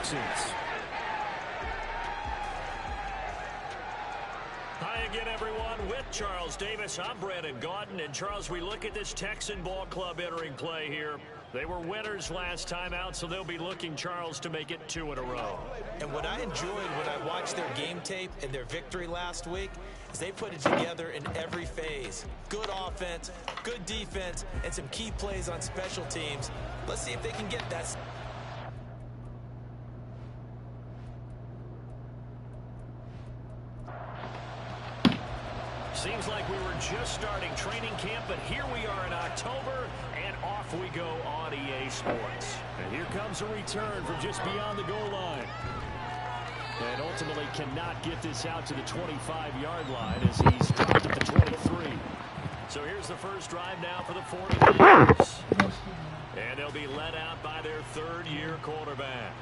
Texans. Hi again, everyone. With Charles Davis, I'm Brandon Gaudin. And, Charles, we look at this Texan ball club entering play here. They were winners last time out, so they'll be looking, Charles, to make it 2 in a row. And what I enjoyed when I watched their game tape and their victory last week is they put it together in every phase. Good offense, good defense, and some key plays on special teams. Let's see if they can get that. Seems like we were just starting training camp, but here we are in October, and off we go on EA Sports. And here comes a return from just beyond the goal line. And ultimately cannot get this out to the 25-yard line as he's dropped at the 23. So here's the first drive now for the 49ers. And they'll be led out by their third-year quarterback.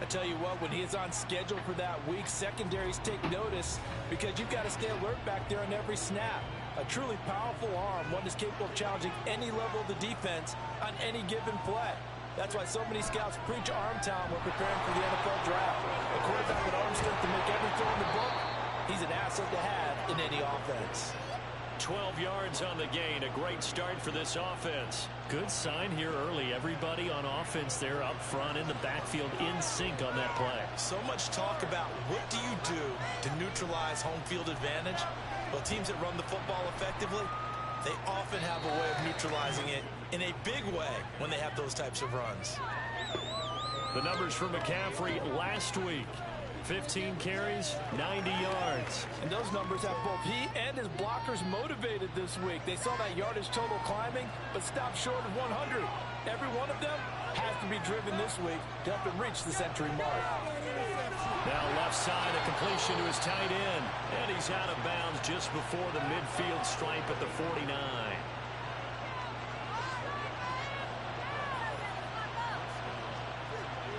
I tell you what, when he is on schedule for that week, secondaries take notice because you've got to stay alert back there on every snap. A truly powerful arm, one is capable of challenging any level of the defense on any given play. That's why so many scouts preach arm talent when preparing for the NFL draft. A quarterback with arm strength to make every throw in the book, he's an asset to have in any offense. 12 yards on the gain. A great start for this offense. Good sign here early. Everybody on offense there up front in the backfield in sync on that play. So much talk about what do you do to neutralize home field advantage? Well, teams that run the football effectively, they often have a way of neutralizing it in a big way when they have those types of runs. The numbers for McCaffrey last week. 15 carries, 90 yards. And those numbers have both he and his blockers motivated this week. They saw that yardage total climbing, but stopped short of 100. Every one of them has to be driven this week to help him reach the century mark. Now left side, a completion to his tight end. And he's out of bounds just before the midfield stripe at the 49.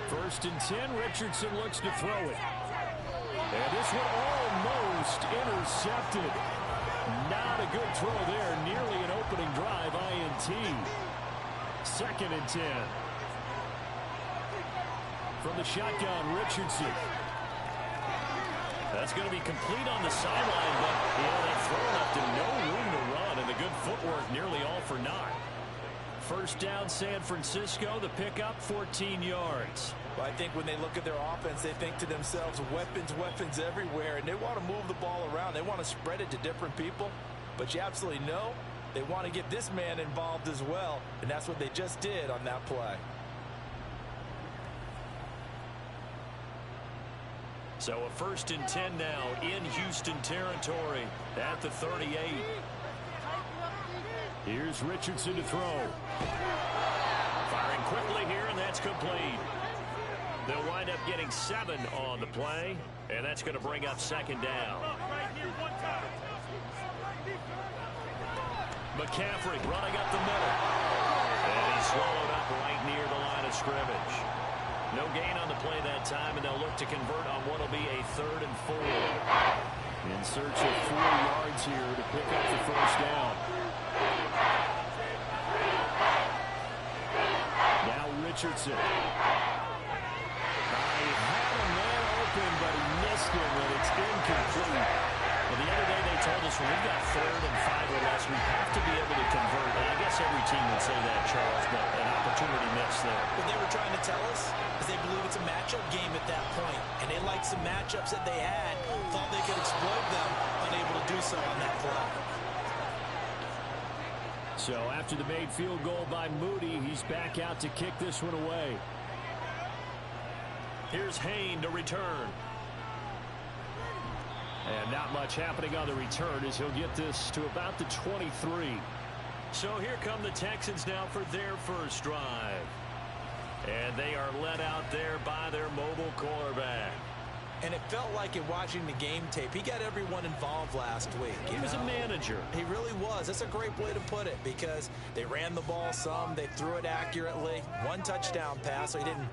First and 10, Richardson looks to throw it. And this one almost intercepted. Not a good throw there. Nearly an opening drive, INT. Second and 10. From the shotgun, Richardson. That's going to be complete on the sideline, but that throw left him no room to run, and the good footwork nearly all for naught. First down, San Francisco. The pickup, 14 yards. Well, I think when they look at their offense, they think to themselves, weapons, weapons everywhere, and they want to move the ball around. They want to spread it to different people, but you absolutely know they want to get this man involved as well, and that's what they just did on that play. So a first and 10 now in Houston territory at the 38. Here's Richardson to throw. Firing quickly here, and that's complete. They'll wind up getting 7 on the play, and that's going to bring up second down. McCaffrey running up the middle. And he's swallowed up right near the line of scrimmage. No gain on the play that time, and they'll look to convert on what will be a 3rd and 4. In search of 4 yards here to pick up the first down. Now Richardson. He had a man open, but he missed him, and it's incomplete. Well, the other day they told us when we've got 3rd and 5 or less, we have to be able to convert. And I guess every team would say that, Charles, but an opportunity missed there. What they were trying to tell us is they believe it's a matchup game at that point, and they liked some matchups that they had, thought they could exploit them, unable to do so on that play. So after the made field goal by Moody, he's back out to kick this one away. Here's Hayne to return. And not much happening on the return as he'll get this to about the 23. So here come the Texans now for their first drive. And they are led out there by their mobile quarterback. And it felt like in watching the game tape, he got everyone involved last week. He was a manager. He really was. That's a great way to put it because they ran the ball some, they threw it accurately. 1 touchdown pass, so he didn't,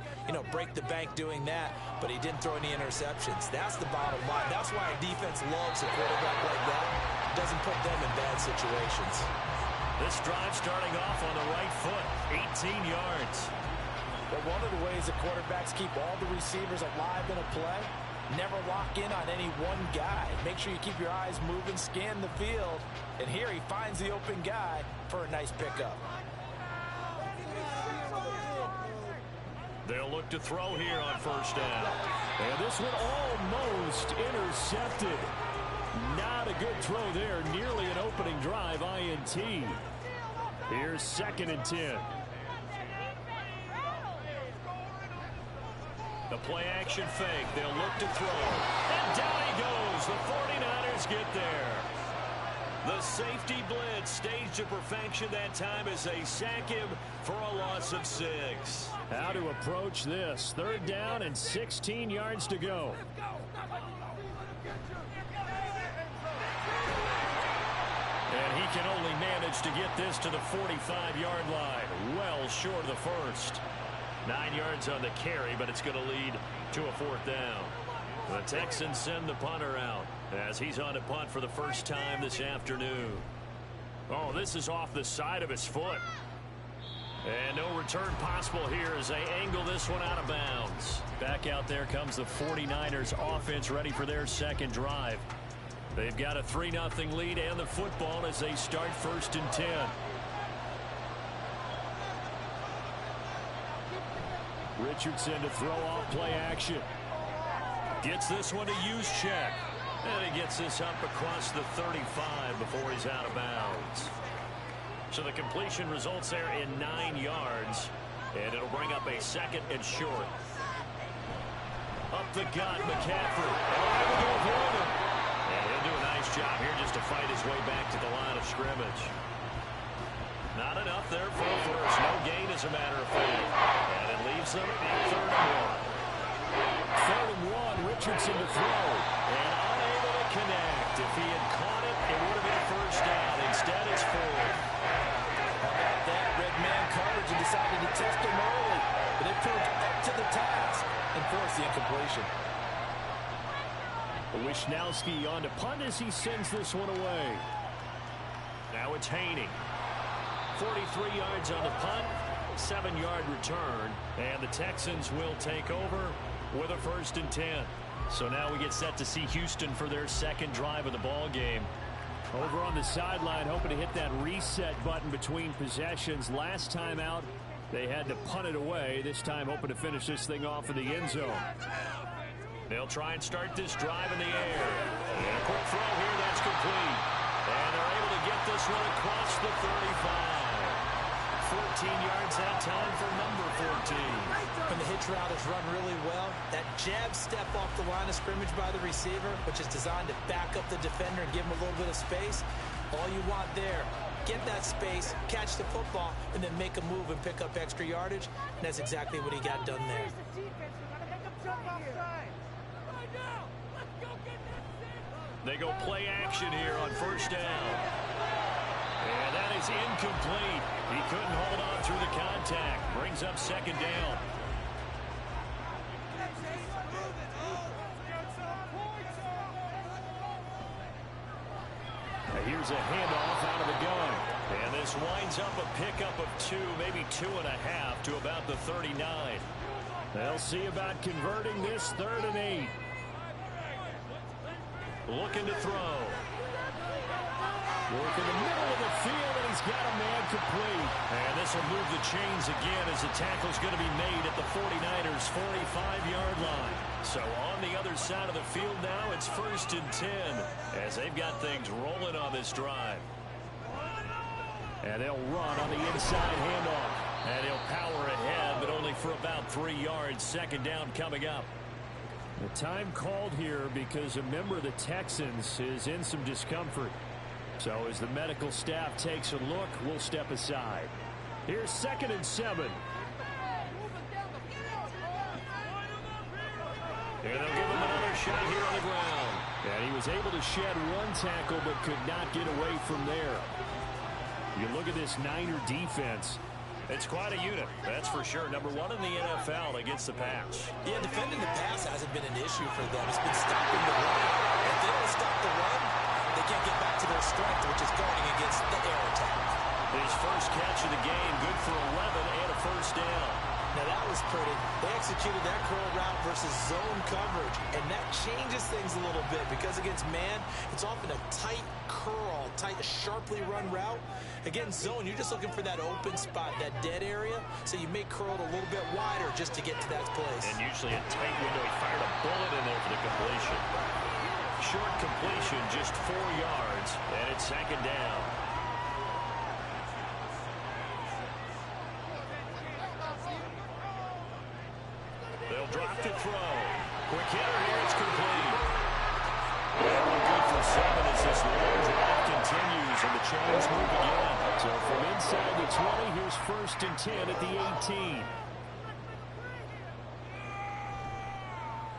break the bank doing that, but he didn't throw any interceptions. That's the bottom line. That's why a defense loves a quarterback like that. Doesn't put them in bad situations. This drive starting off on the right foot, 18 yards. But one of the ways the quarterbacks keep all the receivers alive in a play, never lock in on any one guy. Make sure you keep your eyes moving, scan the field. And here he finds the open guy for a nice pickup. They'll look to throw here on first down. And this one almost intercepted. Not a good throw there. Nearly an opening drive, INT. Here's 2nd and 10. The play action fake. They'll look to throw. And down he goes. The 49ers get there. The safety blitz staged to perfection that time as they sack him for a loss of 6. How to approach this. 3rd down and 16 yards to go. And he can only manage to get this to the 45-yard line. Well short of the first. 9 yards on the carry, but it's going to lead to a 4th down. The Texans send the punter out as he's on to punt for the first time this afternoon. Oh, this is off the side of his foot. And no return possible here as they angle this one out of bounds. Back out there comes the 49ers offense ready for their 2nd drive. They've got a 3-0 lead and the football as they start 1st and 10. Richardson to throw off play action. Gets this one to use check. And he gets this up across the 35 before he's out of bounds. So the completion results there in 9 yards. And it'll bring up a 2nd and short. Up the gut, McCaffrey. And he'll do a nice job here just to fight his way back to the line of scrimmage. Not enough there for a first. No gain, as a matter of fact. And it leaves them at 3rd and 1. 3rd and 1, Richardson to throw. And unable to connect. If he had caught it, it would have been a first down. Instead, it's 4th. How about that? Red man coverage and decided to test him early. But it proved up to the task and forced the incompletion. Wishnowski on to punt as he sends this one away. Now it's Haney. 43 yards on the punt, 7-yard return, and the Texans will take over with a 1st and 10. So now we get set to see Houston for their 2nd drive of the ball game. Over on the sideline, hoping to hit that reset button between possessions. Last time out, they had to punt it away. This time, hoping to finish this thing off in the end zone. They'll try and start this drive in the air. And a quick throw here, that's complete. And they're able to get this one across the 35. 14 yards that time for number 14. When the hitch route is run really well, that jab step off the line of scrimmage by the receiver, which is designed to back up the defender and give him a little bit of space, all you want there, get that space, catch the football, and then make a move and pick up extra yardage. And that's exactly what he got done there. They go play action here on first down. And that is incomplete. He couldn't hold on through the contact. Brings up 2nd down. Here's a handoff out of the gun. And this winds up a pickup of 2, maybe 2.5 to about the 39. They'll see about converting this 3rd and 8. Looking to throw. Work in the middle of the field, and he's got a man complete. And this will move the chains again as the tackle's going to be made at the 49ers' 45-yard line. So on the other side of the field now, it's 1st and 10 as they've got things rolling on this drive. And they'll run on the inside handoff. And he'll power ahead, but only for about 3 yards. 2nd down coming up. The time called here because a member of the Texans is in some discomfort. So as the medical staff takes a look, we'll step aside. Here's 2nd and 7. And they'll give him another shot here on the ground. And he was able to shed one tackle but could not get away from there. You look at this Niner defense. It's quite a unit, that's for sure. Number 1 in the NFL against the pass. Yeah, defending the pass hasn't been an issue for them. It's been stopping the run. If they don't stop the run, they can't get back to their strength, which is guarding against the air attack. His first catch of the game, good for 11 and a first down. Now that was pretty. They executed that curl route versus zone coverage, and that changes things a little bit because against man, it's often a tight curl, tight, sharply run route. Against zone, you're just looking for that open spot, that dead area, so you may curl it a little bit wider just to get to that place. And usually a tight window. He fired a bullet in there for the completion. Short completion, just 4 yards, and it's second down. They'll drop to throw. Quick hitter here, it's complete. And we're good for 7 as this long drive continues, and the chains move again. So from inside the 20, here's 1st and 10 at the 18.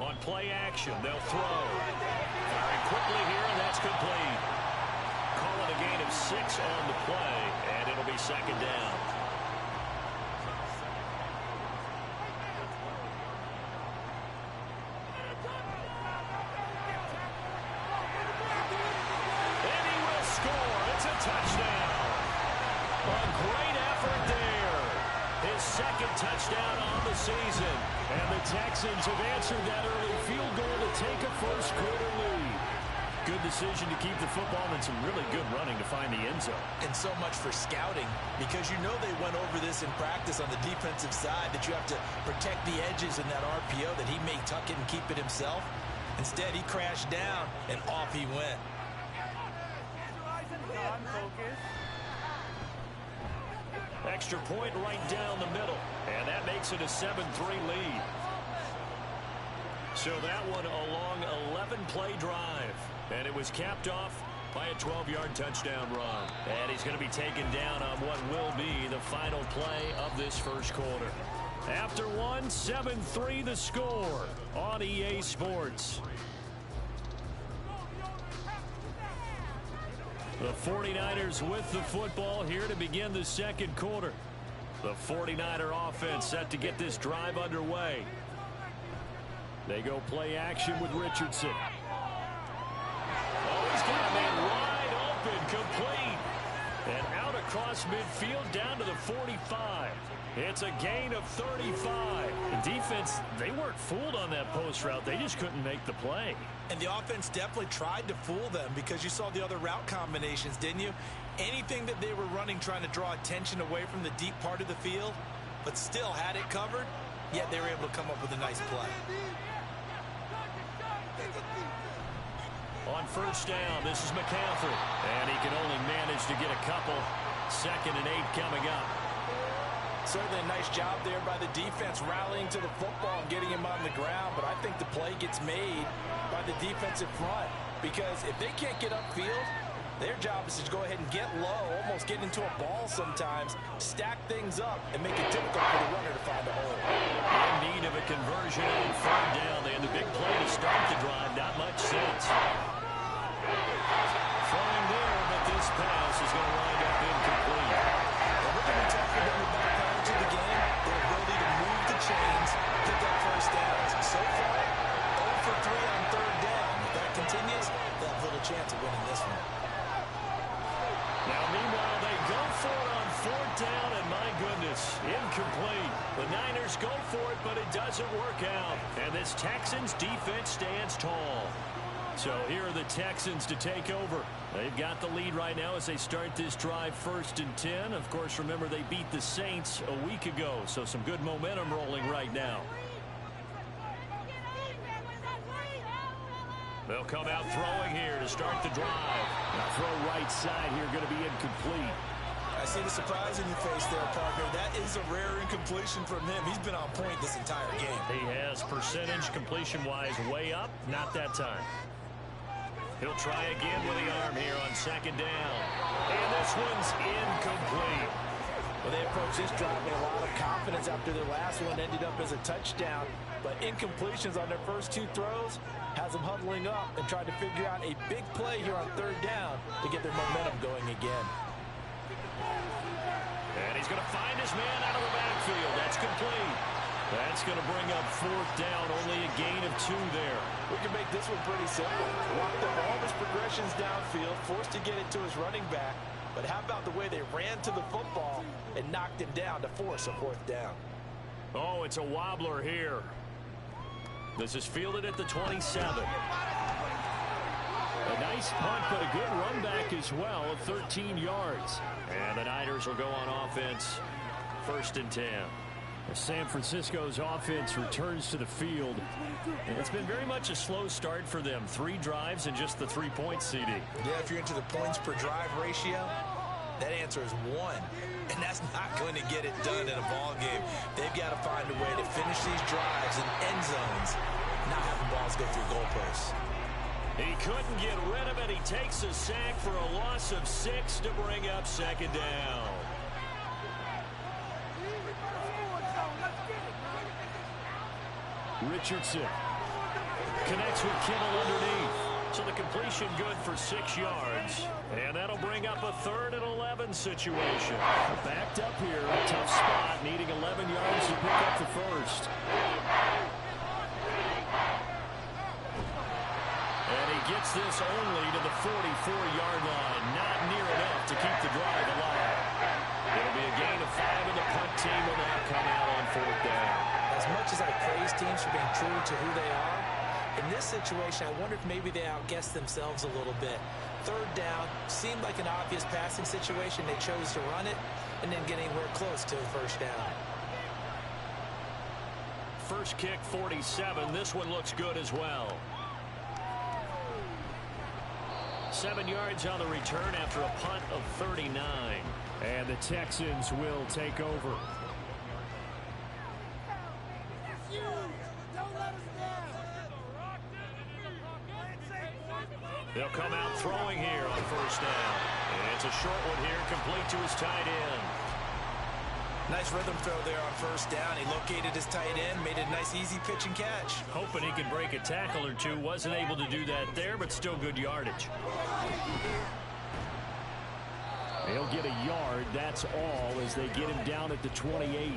On play action, they'll throw. Firing quickly here, and that's complete. Call it a gain of 6 on the play, and it'll be second down. Touchdown. A great effort there. His second touchdown on the season. And the Texans have answered that early field goal to take a first-quarter lead. Good decision to keep the football and some really good running to find the end zone. And so much for scouting, because you know they went over this in practice on the defensive side, that you have to protect the edges in that RPO, that he may tuck it and keep it himself. Instead, he crashed down, and off he went. Extra point right down the middle, and that makes it a 7-3 lead. So that one a long 11-play drive, and it was capped off by a 12-yard touchdown run. And he's going to be taken down on what will be the final play of this first quarter. After one, 7-3 the score on EA Sports. The 49ers with the football here to begin the second quarter. The 49er offense set to get this drive underway. They go play action with Richardson. Oh, he's got a man wide open, complete. And out across midfield down to the 45. It's a gain of 35. The defense, they weren't fooled on that post route. They just couldn't make the play. And the offense definitely tried to fool them because you saw the other route combinations, didn't you? Anything that they were running trying to draw attention away from the deep part of the field, but still had it covered, yet they were able to come up with a nice play. On first down, this is McCaffrey. And he can only manage to get a couple. 2nd and 8 coming up. Certainly a nice job there by the defense rallying to the football and getting him on the ground, but I think the play gets made by the defensive front because if they can't get upfield, their job is to go ahead and get low, almost get into a ball sometimes, stack things up, and make it difficult for the runner to find a hole. In need of a conversion on 3rd down. They had the big play to start the drive. Not much sense. Throwing there, but this pass is going to wind up incomplete. Well, we're going to be talking about the back part to the game, their ability to move the chains, pick up first downs. So far, 0 for 3 on 3rd down. If that continues, they'll have little chance of winning this one. Now, meanwhile, they go for it on 4th down, and my goodness, incomplete. The Niners go for it, but it doesn't work out. And this Texans defense stands tall. So here are the Texans to take over. They've got the lead right now as they start this drive 1st and 10. Of course, remember they beat the Saints a week ago, so some good momentum rolling right now. They'll come out throwing here to start the drive. Now throw right side here going to be incomplete. I see the surprise in your face there, partner. That is a rare incompletion from him. He's been on point this entire game. He has percentage completion-wise way up. Not that time. He'll try again with the arm here on 2nd down. And this one's incomplete. Well, they approached this drive with a lot of confidence after their last one ended up as a touchdown. But incompletions on their first 2 throws has them huddling up and trying to figure out a big play here on 3rd down to get their momentum going again. And he's going to find his man out of the backfield. That's complete. That's going to bring up 4th down. Only a gain of 2 there. We can make this one pretty simple. Locked up all his progressions downfield, forced to get it to his running back. But how about the way they ran to the football and knocked him down to force a 4th down? Oh, it's a wobbler here. This is fielded at the 27. A nice punt, but a good run back as well of 13 yards. And the Niners will go on offense, 1st and 10. San Francisco's offense returns to the field. And it's been very much a slow start for them. 3 drives and just the 3 points, CD. Yeah, if you're into the points per drive ratio, that answer is 1. And that's not going to get it done in a ball game. They've got to find a way to finish these drives in end zones, not having balls go through goalposts. He couldn't get rid of it. He takes a sack for a loss of 6 to bring up 2nd down. Richardson connects with Kittle underneath. So the completion good for 6 yards. And that'll bring up a 3rd and 11 situation. backed up here, a tough spot, needing 11 yards to pick up the first. And he gets this only to the 44-yard line. Not near enough to keep the drive alive. It'll be a gain of 5, and the punt team will now come out on 4th down. As much as I praise teams for being true to who they are, in this situation, I wonder if maybe they outguessed themselves a little bit. 3rd down seemed like an obvious passing situation. They chose to run it and then get anywhere close to the 1st down. First kick, 47. This one looks good as well. 7 yards on the return after a punt of 39. And the Texans will take over. They'll come out throwing here on 1st down. And it's a short one here, complete to his tight end. Nice rhythm throw there on 1st down. He located his tight end, made a nice easy pitch and catch. Hoping he could break a tackle or two. Wasn't able to do that there, but still good yardage. They'll get a yard, that's all, as they get him down at the 28.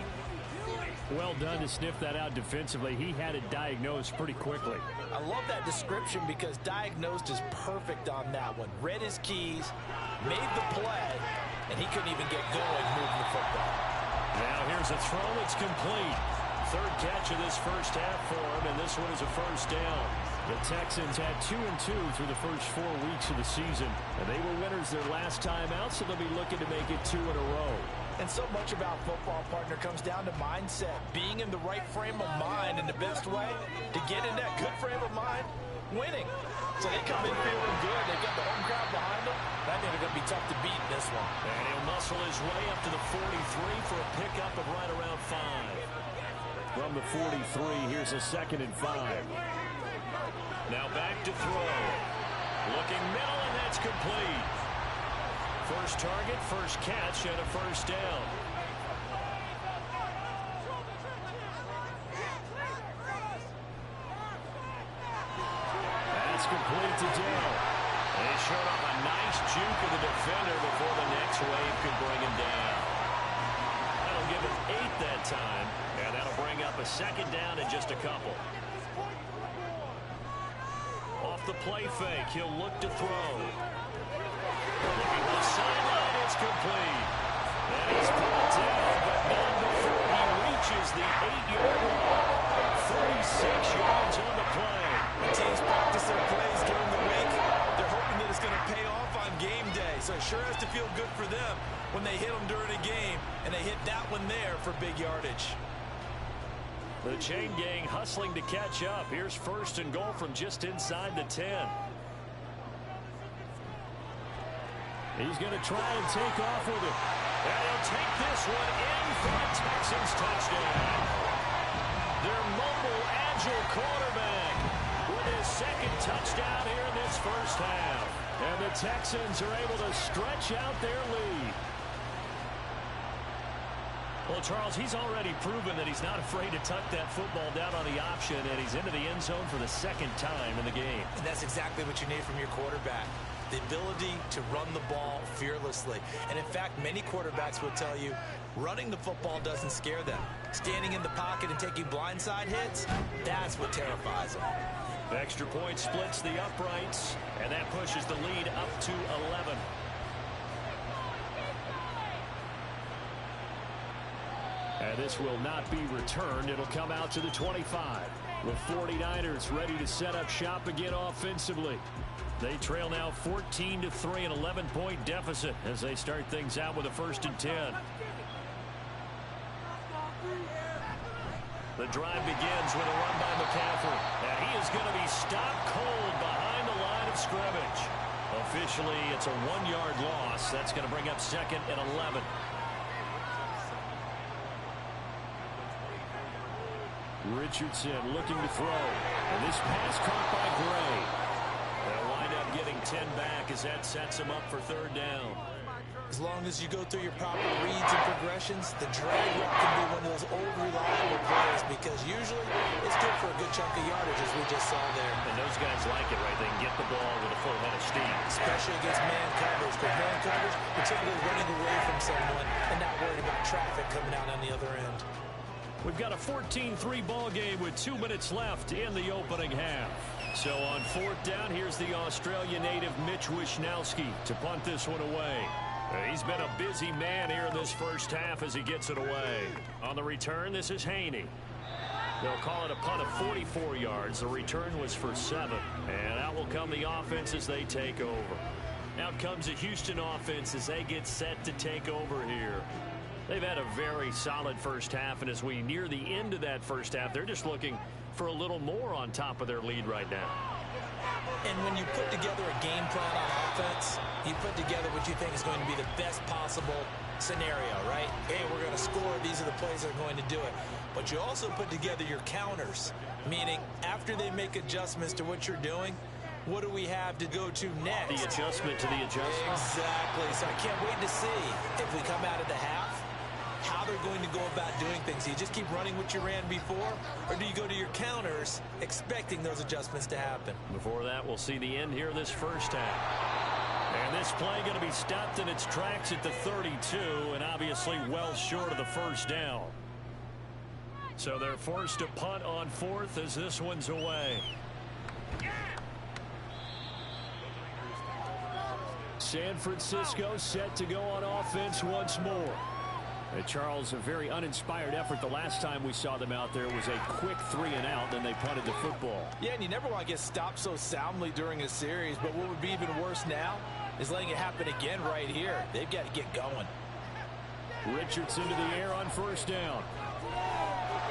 Well done to sniff that out defensively. He had it diagnosed pretty quickly. I love that description because diagnosed is perfect on that one. Read his keys, made the play, and he couldn't even get going moving the football. Now here's a throw. It's complete. 3rd catch of this first half for him, and this one is a 1st down. The Texans had 2-2 through the first 4 weeks of the season, and they were winners their last time out, so they'll be looking to make it 2 in a row. And so much about football, partner, comes down to mindset. Being in the right frame of mind, and the best way to get in that good frame of mind, winning. So they come in feeling good. They got the home crowd behind them. I think they're going to be tough to beat in this one. And he'll muscle his way up to the 43 for a pickup of right around 5. From the 43, here's a 2nd and 5. Now back to throw. Looking middle, and that's complete. First target, first catch, and a 1st down. That's complete to Dale. They showed off a nice juke of the defender before the next wave could bring him down. That'll give him 8 that time, and that'll bring up a 2nd down and just a couple. Off the play fake, he'll look to throw. Looking to the sideline, it's complete. And he's pulled down, but not before he reaches the 8-yard line. 36 yards on the play. The teams practice their plays during the week. They're hoping that it's going to pay off on game day. So it sure has to feel good for them when they hit them during a game, and they hit that one there for big yardage. The chain gang hustling to catch up. Here's 1st and goal from just inside the 10. He's going to try and take off with it. And he'll take this one in for a Texans touchdown. Their mobile, agile quarterback with his 2nd touchdown here in this first half. And the Texans are able to stretch out their lead. Well, Charles, he's already proven that he's not afraid to tuck that football down on the option, and he's into the end zone for the 2nd time in the game. And that's exactly what you need from your quarterback. The ability to run the ball fearlessly. And in fact, many quarterbacks will tell you running the football doesn't scare them. Standing in the pocket and taking blindside hits, that's what terrifies them. Extra point splits the uprights, and that pushes the lead up to 11. And And this will not be returned. It'll come out to the 25. The 49ers ready to set up shop again offensively. They trail now 14-3, an 11-point deficit as they start things out with a 1st and 10. The drive begins with a run by McCaffrey. And he is going to be stopped cold behind the line of scrimmage. Officially, it's a 1-yard loss. That's going to bring up 2nd and 11. Richardson looking to throw. And this pass caught by Gray. They'll wind up getting 10 back as that sets him up for 3rd down. As long as you go through your proper reads and progressions, the drag route can be one of those old reliable plays because usually it's good for a good chunk of yardage, as we just saw there. And those guys like it, right? They can get the ball with a full head of steam. Especially against man coverage. Because man coverage, you're typically running away from someone and not worried about traffic coming out on the other end. We've got a 14-3 ball game with 2 minutes left in the opening half. So on 4th down, here's the Australia native Mitch Wishnowsky to punt this one away. He's been a busy man here in this first half as he gets it away. On the return, this is Haney. They'll call it a punt of 44 yards. The return was for 7. And out will come the offense as they take over. Out comes the Houston offense as they get set to take over here. They've had a very solid first half, and as we near the end of that first half, they're just looking for a little more on top of their lead right now. And when you put together a game plan on offense, you put together what you think is going to be the best possible scenario, right? Hey, we're going to score. These are the plays that are going to do it. But you also put together your counters, meaning after they make adjustments to what you're doing, what do we have to go to next? The adjustment to the adjustment. Exactly. So I can't wait to see if we come out of the half, how they're going to go about doing things. Do you just keep running what you ran before, or do you go to your counters expecting those adjustments to happen? Before that, we'll see the end here this first half. And this play going to be stopped in its tracks at the 32, and obviously well short of the 1st down. So they're forced to punt on 4th as this one's away. San Francisco set to go on offense once more. Charles, a very uninspired effort. The last time we saw them out there was a quick 3 and out, then they punted the football. Yeah, and you never want to get stopped so soundly during a series, but what would be even worse now is letting it happen again right here. They've got to get going. Richardson to the air on 1st down.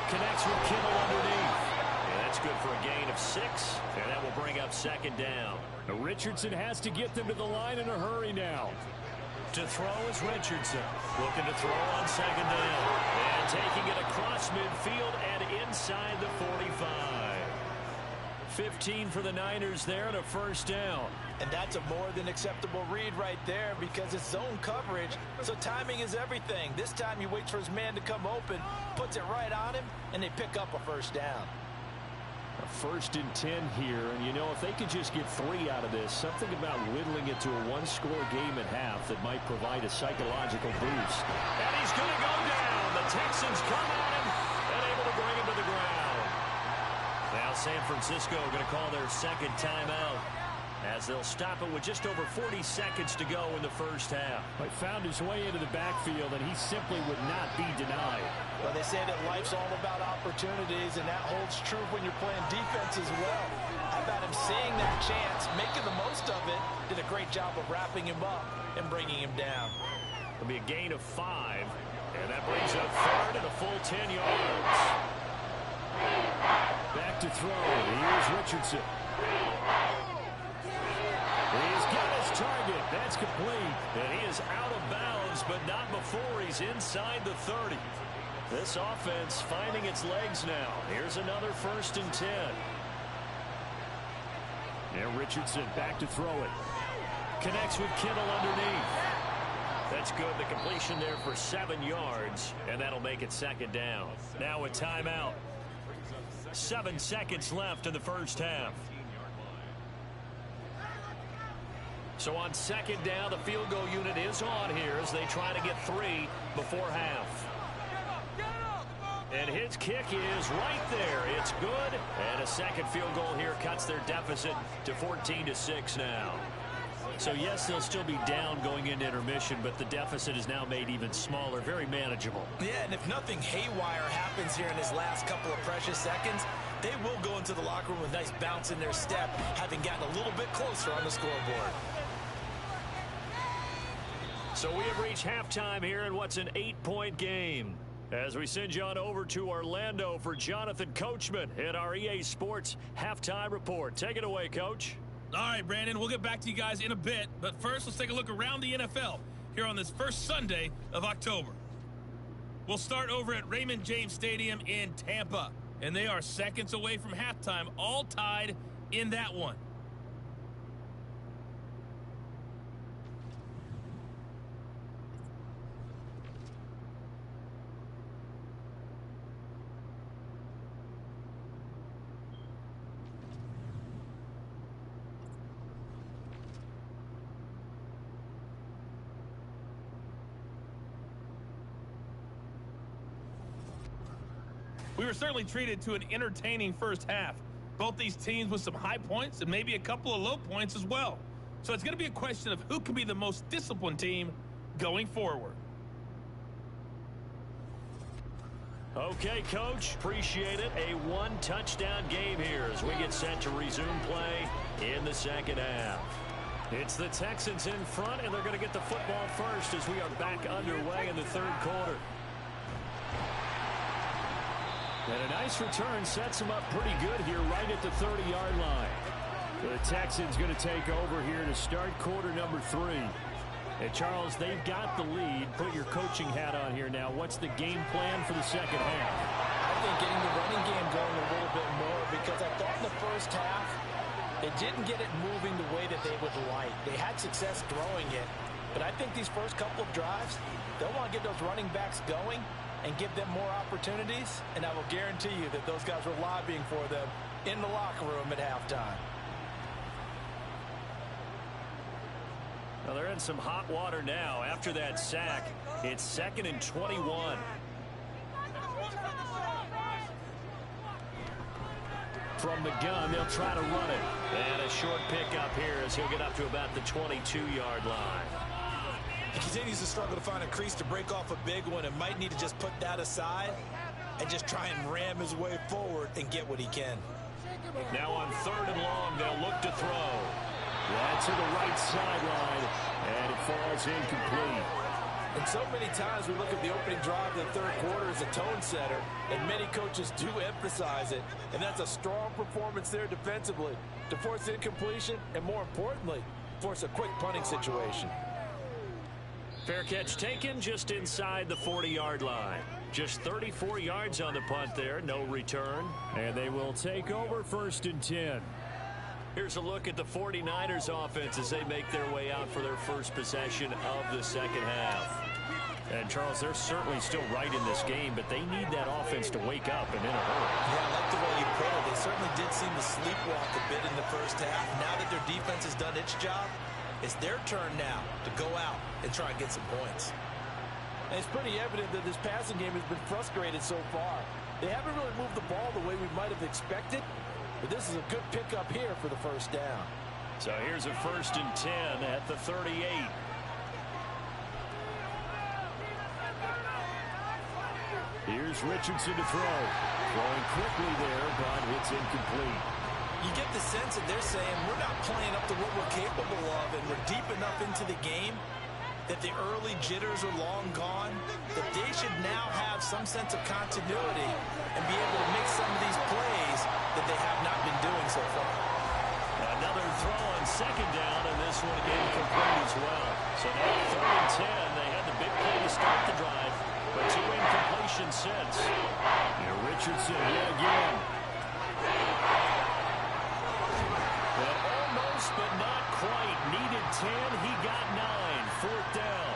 Connects with Kittle underneath. And that's good for a gain of 6, and that will bring up 2nd down. Now Richardson has to get them to the line in a hurry now. To throw is Richardson. Looking to throw on 2nd down. And taking it across midfield and inside the 45. 15 for the Niners there and a 1st down. And that's a more than acceptable read right there because it's zone coverage, so timing is everything. This time he waits for his man to come open, puts it right on him, and they pick up a 1st down. A 1st and 10 here, and you know, if they could just get 3 out of this, something about whittling it to a 1-score game at half that might provide a psychological boost. And he's going to go down. The Texans come at him and able to bring him to the ground. Now San Francisco going to call their 2nd timeout as they'll stop it with just over 40 seconds to go in the first half. He found his way into the backfield, and he simply would not be denied. Well, they say that life's all about opportunities, and that holds true when you're playing defense as well. How about him seeing that chance, making the most of it, did a great job of wrapping him up and bringing him down. It'll be a gain of 5, and that brings up 3rd and a full 10 yards. Back to throw. Here's Richardson. He's got his target. That's complete. And he is out of bounds, but not before he's inside the 30. This offense finding its legs now. Here's another 1st and 10. And Richardson back to throw it. Connects with Kittle underneath. That's good. The completion there for 7 yards, and that'll make it 2nd down. Now a timeout. 7 seconds left in the first half. So on 2nd down, the field goal unit is on here as they try to get 3 before half. And his kick is right there. It's good. And a 2nd field goal here cuts their deficit to 14-6 now. So, yes, they'll still be down going into intermission, but the deficit is now made even smaller, very manageable. Yeah, and if nothing haywire happens here in his last couple of precious seconds, they will go into the locker room with a nice bounce in their step, having gotten a little bit closer on the scoreboard. So we have reached halftime here in what's an 8-point game. As we send you on over to Orlando for Jonathan Coachman in our EA Sports Halftime Report. Take it away, Coach. All right, Brandon, we'll get back to you guys in a bit. But first, let's take a look around the NFL here on this first Sunday of October. We'll start over at Raymond James Stadium in Tampa. And they are seconds away from halftime, all tied in that one. We were certainly treated to an entertaining first half. Both these teams with some high points and maybe a couple of low points as well. So it's going to be a question of who can be the most disciplined team going forward. Okay, Coach, appreciate it. A one-touchdown game here as we get set to resume play in the second half. It's the Texans in front, and they're going to get the football first as we are back underway in the third quarter. And a nice return sets them up pretty good here right at the 30-yard line. The Texans going to take over here to start quarter number 3. And, Charles, they've got the lead. Put your coaching hat on here now. What's the game plan for the second half? I think getting the running game going a little bit more, because I thought in the first half it didn't get it moving the way that they would like. They had success throwing it, but I think these first couple of drives, they'll want to get those running backs going and give them more opportunities, and I will guarantee you that those guys were lobbying for them in the locker room at halftime. Well, they're in some hot water now. After that sack, it's 2nd and 21. From the gun, they'll try to run it. And a short pickup here as he'll get up to about the 22-yard line. He continues to struggle to find a crease to break off a big one and might need to just put that aside and just try and ram his way forward and get what he can. Now on 3rd and long, they'll look to throw. That's to the right sideline, and it falls incomplete. And so many times we look at the opening drive of the third quarter as a tone setter, and many coaches do emphasize it, and that's a strong performance there defensively to force incompletion and, more importantly, force a quick punting situation. Fair catch taken just inside the 40-yard line. Just 34 yards on the punt there, no return. And they will take over 1st and 10. Here's a look at the 49ers offense as they make their way out for their first possession of the second half. And, Charles, they're certainly still right in this game, but they need that offense to wake up and in a hurry. Yeah, I like the way you put it. They certainly did seem to sleepwalk a bit in the first half. Now that their defense has done its job, it's their turn now to go out and try and get some points. And it's pretty evident that this passing game has been frustrated so far. They haven't really moved the ball the way we might have expected, but this is a good pickup here for the first down. So here's a 1st and 10 at the 38. Here's Richardson to throw. Throwing quickly there, but it's incomplete. You get the sense that they're saying we're not playing up to what we're capable of, and we're deep enough into the game that the early jitters are long gone, that they should now have some sense of continuity and be able to make some of these plays that they have not been doing so far. Another throw on 2nd down, and this one incomplete as well. So now 3rd and 10. They had the big play to start the drive, but 2 incompletions since. Here Richardson yet again. Well, almost, but not quite. Needed 10. He got 9. 4th down.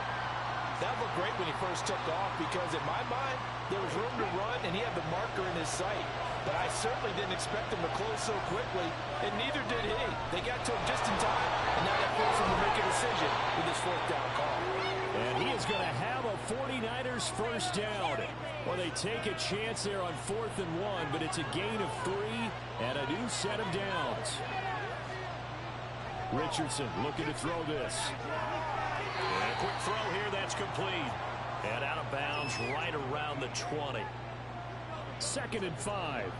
That looked great when he first took off, because in my mind, there was room to run, and he had the marker in his sight. But I certainly didn't expect him to close so quickly, and neither did he. They got to him just in time, and now that forced him to make a decision with his 4th down call. And he is going to have a 49ers first down. Well, they take a chance there on 4th and 1, but it's a gain of 3 and a new set of downs. Richardson looking to throw this. And a quick throw here, that's complete. And out of bounds right around the 20. 2nd and 5.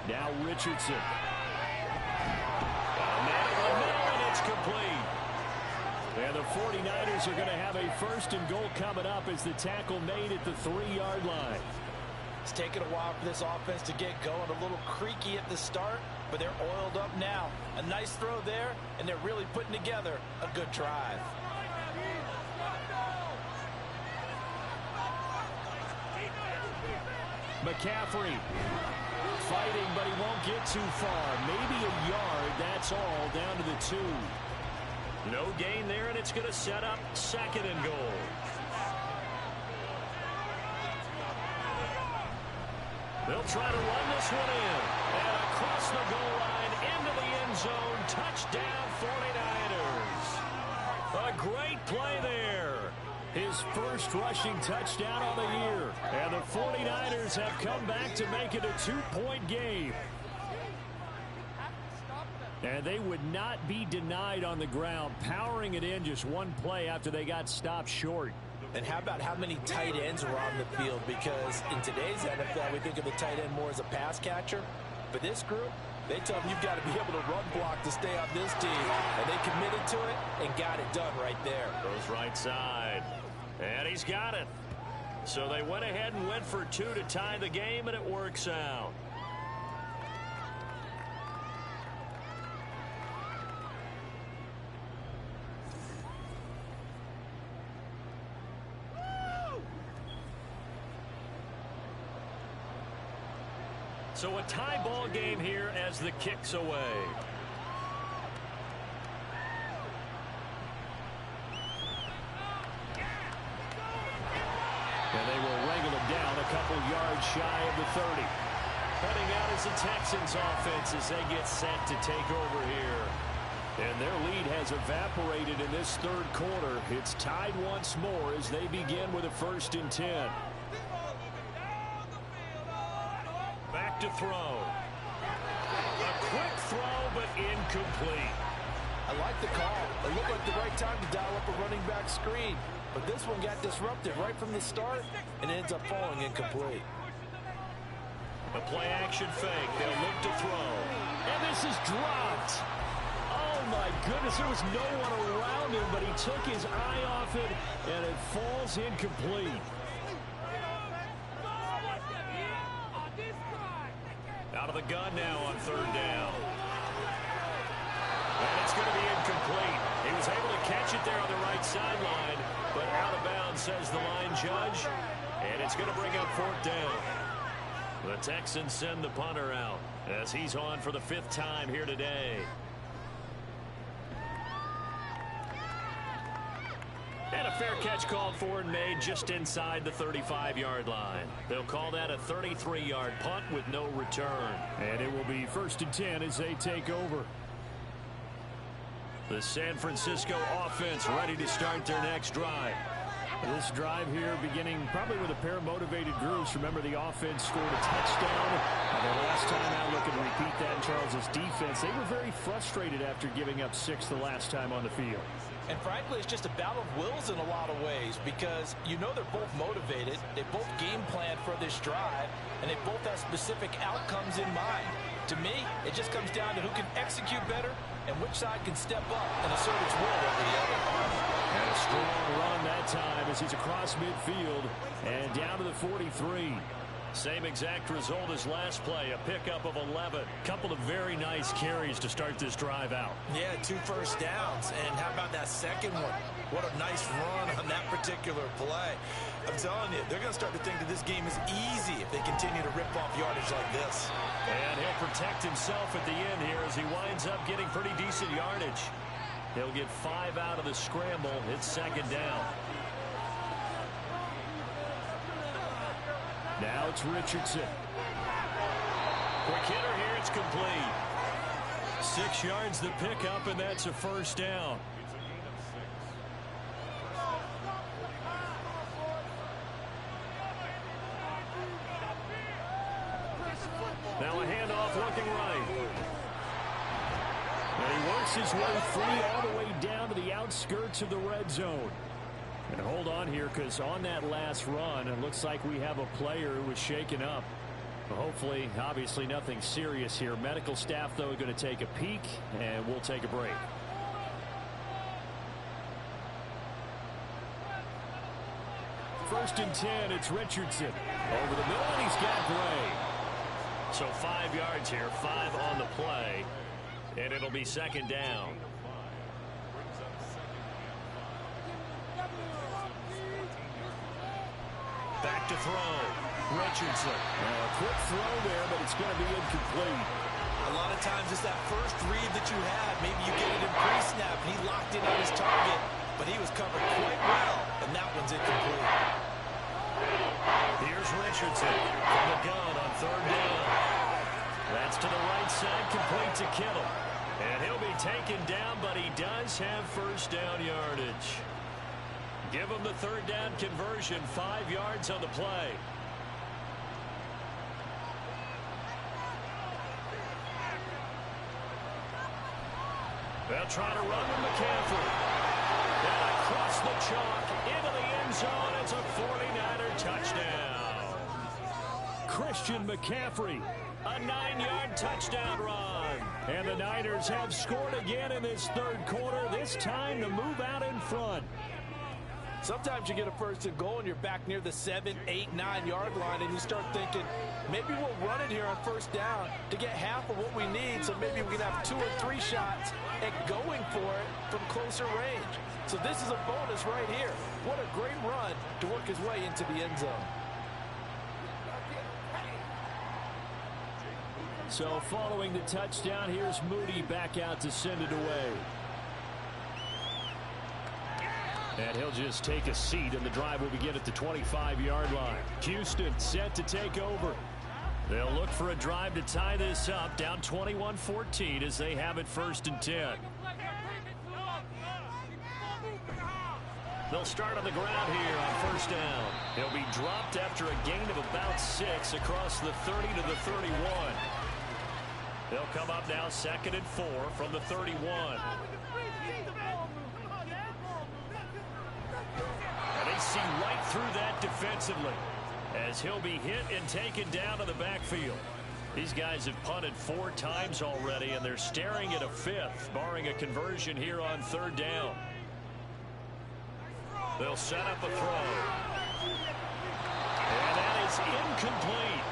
Now Richardson. A man in the middle, and it's complete. And the 49ers are going to have a 1st and goal coming up as the tackle made at the 3-yard line. It's taken a while for this offense to get going. A little creaky at the start, but they're oiled up now. A nice throw there, and they're really putting together a good drive. McCaffrey fighting, but he won't get too far. Maybe a yard, that's all, down to the 2. No gain there, and it's going to set up 2nd and goal. They'll try to run this one in. And across the goal line, into the end zone. Touchdown, 49ers. A great play there. His first rushing touchdown on the year. And the 49ers have come back to make it a 2-point game. And they would not be denied on the ground, powering it in just one play after they got stopped short. And how about how many tight ends were on the field? Because in today's NFL, we think of the tight end more as a pass catcher. For this group, they tell them you've got to be able to run block to stay on this team. And they committed to it and got it done right there. Goes right side. And he's got it. So they went ahead and went for 2 to tie the game, and it works out. So a tie ball game here as the kick's away. And they will wrangle him down a couple yards shy of the 30. Heading out is the Texans offense as they get set to take over here. And their lead has evaporated in this 3rd quarter. It's tied once more as they begin with a 1st and 10. Back to throw. A quick throw, but incomplete. I like the call. It looked like the right time to dial up a running back screen. But this one got disrupted right from the start, and it ends up falling incomplete. A play-action fake. They'll look to throw. And this is dropped. Oh, my goodness. There was no one around him, but he took his eye off it, and it falls incomplete. Out of the gun now on 3rd down. And it's going to be incomplete. He was able to catch it there on the right sideline, but out of bounds, says the line judge. And it's going to bring up 4th down. The Texans send the punter out as he's on for the 5th time here today. And a fair catch called for and made just inside the 35-yard line. They'll call that a 33-yard punt with no return. And it will be 1st and 10 as they take over. The San Francisco offense ready to start their next drive. This drive here beginning probably with a pair of motivated groups. Remember, the offense scored a touchdown. And the last time out, looking to repeat that in Charles' defense. They were very frustrated after giving up 6 the last time on the field. And frankly, it's just a battle of wills in a lot of ways because you know they're both motivated. They both game planned for this drive, and they both have specific outcomes in mind. To me, it just comes down to who can execute better and which side can step up and assert its will over the other. And a strong run that time as he's across midfield and down to the 43. Same exact result as last play, a pickup of 11. Couple of very nice carries to start this drive out. Yeah, 2 first downs. And how about that second one? What a nice run on that particular play. I'm telling you, they're going to start to think that this game is easy if they continue to rip off yardage like this. And he'll protect himself at the end here as he winds up getting pretty decent yardage. He'll get 5 out of the scramble. It's 2nd down. Now it's Richardson. Quick hitter here. It's complete. 6 yards the pickup, and that's a 1st down. Now a handoff looking right. And he works his way free all the way down to the outskirts of the red zone. And hold on here, because on that last run, it looks like we have a player who was shaken up. Hopefully, obviously nothing serious here. Medical staff, though, are going to take a peek, and we'll take a break. First and 10, it's Richardson. Over the middle, and he's got Gray. So 5 yards here, 5 on the play, and it'll be second down. Back to throw. Richardson. A quick throw there, but it's going to be incomplete. A lot of times it's that first read that you have. Maybe you get it in pre-snap, and he locked in on his target, but he was covered quite well, and that one's incomplete. Here's Richardson from the gun on third down. That's to the right side, complete to Kittle. And he'll be taken down, but he does have first down yardage. Give him the third down conversion, 5 yards on the play. They'll try to run with McCaffrey. And across the chalk into the end zone. It's a 49er touchdown. Christian McCaffrey. A 9-yard touchdown run. And the Niners have scored again in this third quarter, this time to move out in front. Sometimes you get a first and goal and you're back near the 7, 8, 9 yard line, and you start thinking, maybe we'll run it here on first down to get half of what we need, so maybe we can have 2 or 3 shots at going for it from closer range. So this is a bonus right here. What a great run to work his way into the end zone. So following the touchdown, here's Moody back out to send it away. And he'll just take a seat, and the drive will begin at the 25-yard line. Houston set to take over. They'll look for a drive to tie this up, down 21-14 as they have it first and 10. They'll start on the ground here on first down. He'll be dropped after a gain of about 6 across the 30 to the 31. They'll come up now second and 4 from the 31. And they see right through that defensively as he'll be hit and taken down to the backfield. These guys have punted 4 times already, and they're staring at a 5th, barring a conversion here on third down. They'll set up a throw. And that is incomplete.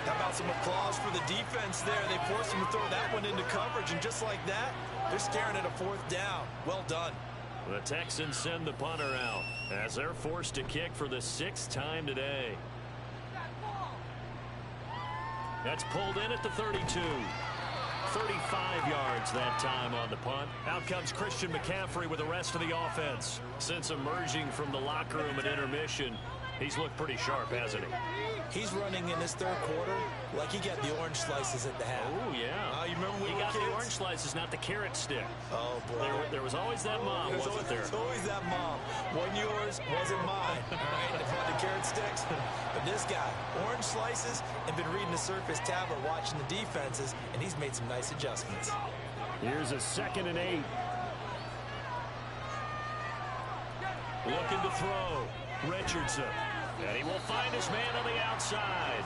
How about some applause for the defense there? They forced him to throw that one into coverage, and just like that, they're staring at a 4th down. Well done. The Texans send the punter out as they're forced to kick for the 6th time today. That's pulled in at the 32. 35 yards that time on the punt. Out comes Christian McCaffrey with the rest of the offense. Since emerging from the locker room at intermission, he's looked pretty sharp, hasn't he? He's running in this third quarter like he got the orange slices at the half. Oh, yeah. You remember when he we were got kids? the orange slices, not the carrot stick. Oh, boy. There was always that mom, wasn't there? There's always that mom. One yours, wasn't mine. All right, if not the carrot sticks. But this guy, orange slices, and been reading the Surface tablet, watching the defenses, and he's made some nice adjustments. Here's a 2nd and 8. Looking to throw. Richardson. And he will find his man on the outside.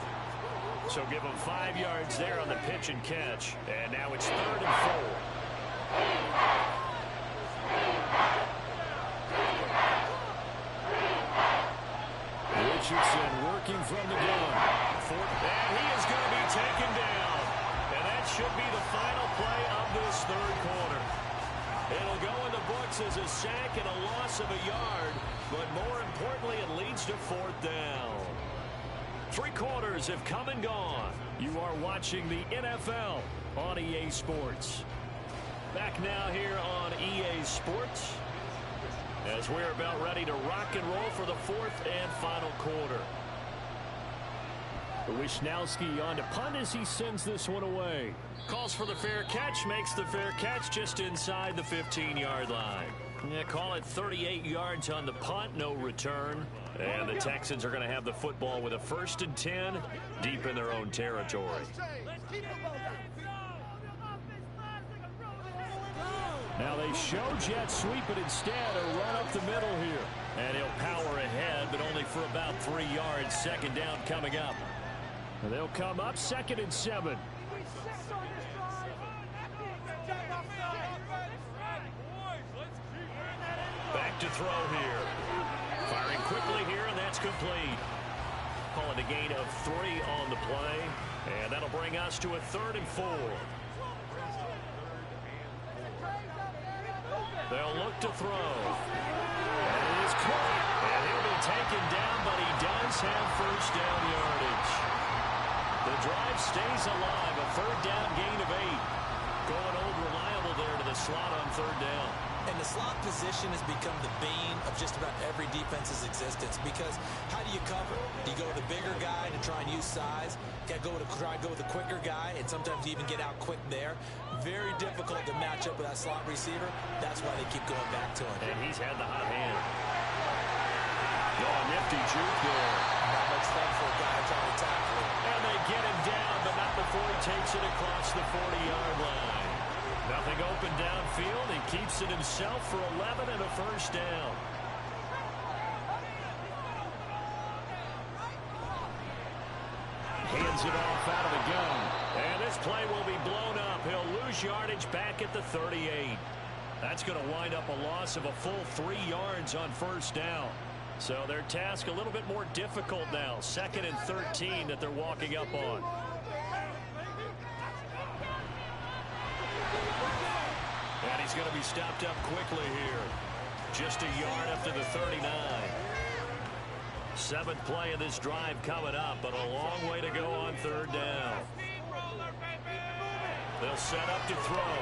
So give him 5 yards there on the pitch and catch. And now it's 3rd and 4. Richardson working from the gun. And he is going to be taken down. And that should be the final play of this third quarter. It'll go in the books as a sack and a loss of a yard. But more importantly, it leads to 4th down. 3 quarters have come and gone. You are watching the NFL on EA Sports. Back now here on EA Sports as we're about ready to rock and roll for the 4th and final quarter. Wisnowski on to punt as he sends this one away. Calls for the fair catch, makes the fair catch just inside the 15-yard line. Yeah, call it 38 yards on the punt, no return. And the Texans are going to have the football with a 1st and 10 deep in their own territory. Now they show jet sweep, but instead a run up the middle here. And he'll power ahead, but only for about 3 yards. 2nd down coming up. And they'll come up 2nd and 7. Back to throw here. Firing quickly here, and that's complete. Call it a gain of 3 on the play. And that'll bring us to a 3rd and 4. They'll look to throw. And it is caught. And he'll be taken down, but he does have 1st down yardage. The drive stays alive. A 3rd down gain of 8. Going old reliable there to the slot on 3rd down. And the slot position has become the bane of just about every defense's existence, because how do you cover? Do you go with a bigger guy to try and use size? Got to try and go with a quicker guy, and sometimes you even get out quick there. Very difficult to match up with that slot receiver. That's why they keep going back to him. And he's had the hot hand. Oh, nifty juke there. Not much fun for a guy trying to tackle him. And they get him down, but not before he takes it across the 40-yard line. Nothing open downfield. He keeps it himself for 11 and a 1st down. Hands it off out of the gun. And this play will be blown up. He'll lose yardage back at the 38. That's going to wind up a loss of a full 3 yards on 1st down. So their task a little bit more difficult now. 2nd and 13 that they're walking up on. And he's going to be stopped up quickly here. Just a yard up to the 39. 7th play of this drive coming up, but a long way to go on 3rd down. They'll set up to throw.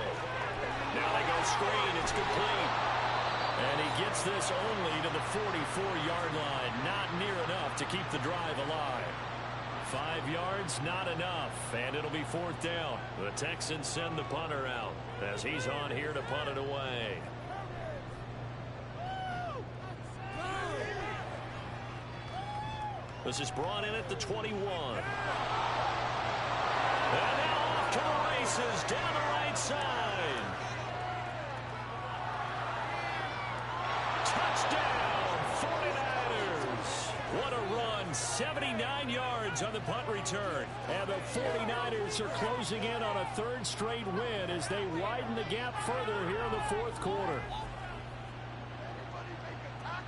Now they go screen. It's complete. And he gets this only to the 44-yard line. Not near enough to keep the drive alive. 5 yards, not enough, and it'll be 4th down. The Texans send the punter out as he's on here to punt it away. This is brought in at the 21. And now off to the races down the right side. Touchdown, 49ers. What a run. 79 yards on the punt return. And the 49ers are closing in on a 3rd straight win as they widen the gap further here in the 4th quarter.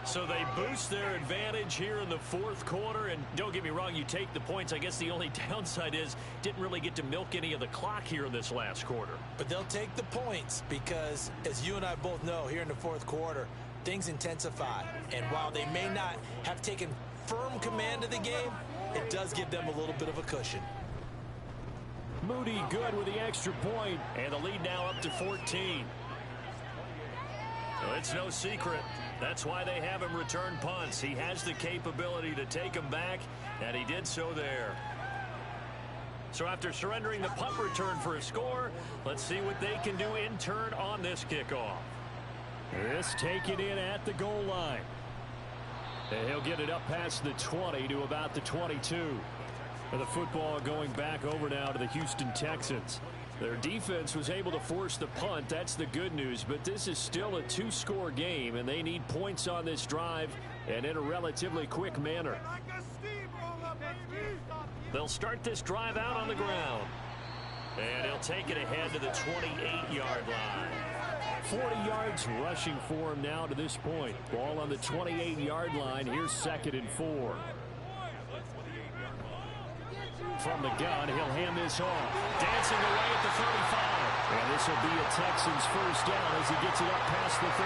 So they boost their advantage here in the 4th quarter. And don't get me wrong, you take the points. I guess the only downside is didn't really get to milk any of the clock here in this last quarter. But they'll take the points because, as you and I both know, here in the 4th quarter, things intensify. And while they may not have taken firm command of the game, it does give them a little bit of a cushion. Moody good with the extra point. And the lead now up to 14. So it's no secret. That's why they have him return punts. He has the capability to take them back, and he did so there. So after surrendering the punt return for a score, let's see what they can do in turn on this kickoff. This taken in at the goal line. And he'll get it up past the 20 to about the 22. And the football going back over now to the Houston Texans. Their defense was able to force the punt. That's the good news. But this is still a 2-score game, and they need points on this drive and in a relatively quick manner. They'll start this drive out on the ground. And he'll take it ahead to the 28-yard line. 40 yards rushing for him now to this point. Ball on the 28-yard line. Here's 2nd and 4. From the gun, he'll hand this off. Dancing away at the 35. And this will be a Texans 1st down as he gets it up past the 35.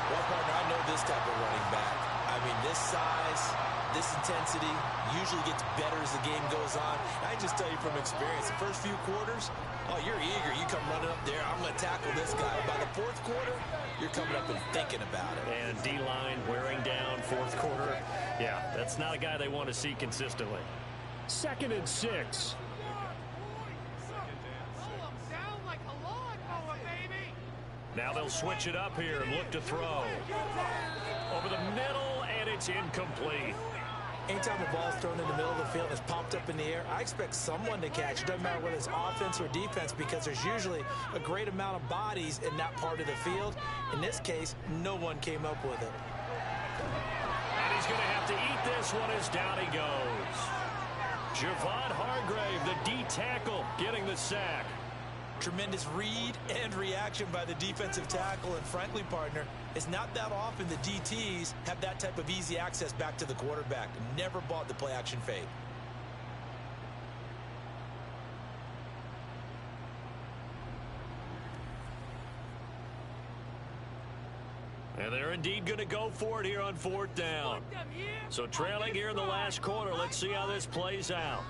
Well, partner, I know this type of running back. I mean, this size, this intensity usually gets better as the game goes on. I just tell you from experience, the first few quarters, oh, you're eager. You come running up there. I'm going to tackle this guy. By the 4th quarter, you're coming up and thinking about it. And D-line wearing down 4th quarter. Yeah, that's not a guy they want to see consistently. 2nd and 6. Now they'll switch it up here and look to throw. Over the middle, and it's incomplete. Anytime a ball's thrown in the middle of the field and is popped up in the air, I expect someone to catch. It doesn't matter whether it's offense or defense, because there's usually a great amount of bodies in that part of the field. In this case, no one came up with it. And he's going to have to eat this one as down he goes. Javon Hargrave, the D tackle, getting the sack. Tremendous read and reaction by the defensive tackle, and frankly, partner, it's not that often the DTs have that type of easy access back to the quarterback. Never bought the play action fade. And they're indeed going to go for it here on 4th down. So trailing here in the last quarter, let's see how this plays out.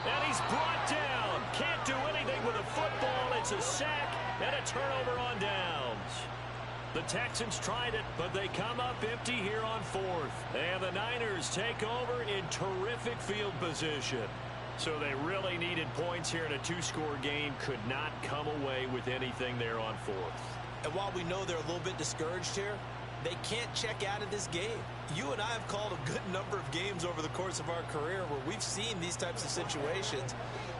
And he's brought down. Can't do anything with a football. It's a sack and a turnover on downs. The Texans tried it, but they come up empty here on 4th. And the Niners take over in terrific field position. So they really needed points here in a 2-score game. Could not come away with anything there on 4th. And while we know they're a little bit discouraged here, they can't check out of this game. You and I have called a good number of games over the course of our career where we've seen these types of situations.